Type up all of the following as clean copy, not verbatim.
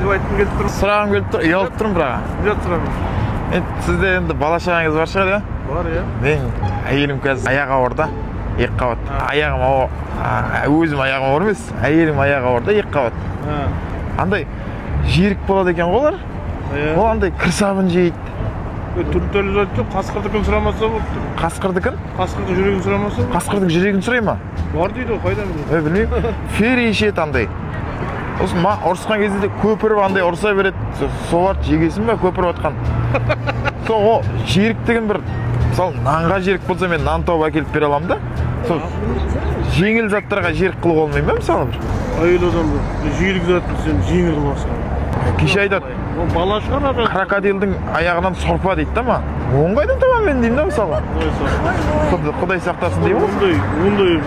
деп айтқым келіп тұр. Сұрағым келіп тұр, ұялып тұрмын бірақ. Ұят сұрамын. Сізде енді бала шағаңыз бар шығар, иә? Бар, иә. Мен әйелім қазір аяғы ауырда, 2 қабат. Аяғым өзім аяғым ауыр емес, әйелім аяғы ауырда 2 қабат. Андай жерік болады екен ғой олар. Ол андай кірсабын жейді. Түрлі жоқ, қасқырдікін сұрамаса болды. Қасқырдікін? Қасқырдың жүрегін сұрамаса болды. Қасқырдың жүрегін сұрай ма? Бар дейді ғой, қайдан біледі? Білмеймін. Ферри ішеді андай. Сосын ұрысқан кезде де көпіріп андай ұрса береді. Соларды жегесін бе көпіріп отқан? Сол о жеріктігін бір, мысалы нанға жерік болса мен нан тауып әкеліп бере аламын да. Сол жеңіл заттарға жерік қылуға болмай ма мысалы бір? Әйел адам жиілік затын сен жеңіл қыласың. Кеше айтады, Ол бала шығар адам. крокодилдің аяғынан сорпа дейді да ма? Оны қайдан табамын мен деймін да мысалы. Құдай сақтасын деймін ғой. Ондай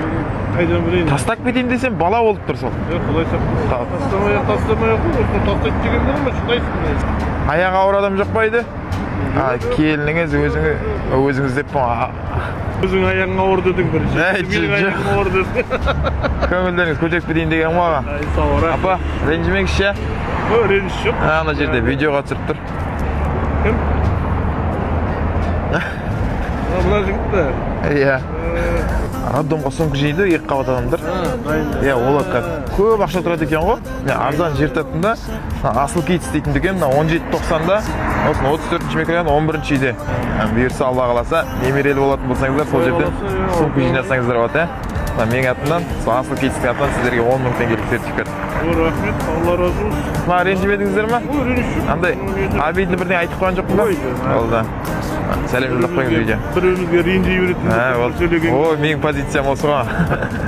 қайдан білейін. Тастап кетейін десем бала болып тұр сол. Құдай сақтасын. Тастамай-ақ қой, тастайды деген бар ма? Шыдайсың. Аяғы ауыр адам жоқ па еді? Келініңіз өзіңіз деп па. Өзің аяғың ауыр дедің бірінші. Менің аяғым ауыр дедің. Көңілдеріңіз көтеріп кетейін деген ғой аға. Апа, ренжімеңізші. Реніш жоқ. Ана жерде видеоға түсіріп тұр. Кім? Мына жігіт па? Иә. Роддомға сумка жейді 2 қабат адамдар. Иә, олар көп ақша тұрады екен ғой. Арзан жер таптым да, Асыл Кейтс дейтін дүкен, 17.90-да, 34-ші микрорайон 11-ші үйде. Бұйырса Алла қаласа, немерелі болатын болсаңыздар, сол жерден сумка жинасаңыздар болады. Менің атымнан, Асыл Кейтстің атынан сіздерге 10 мың теңгелік сертификат. Рахмет, Алла разы болсын. Ренжімедіңіздер ме? Реніш жоқ. Андай, обидно бірдеңе айтып қойған жоқпын ба? Болды. Сәлем жолдап қойыңыз үйде. Бір-біріңізге ренжи беретін. О, менің позициям осы ғой.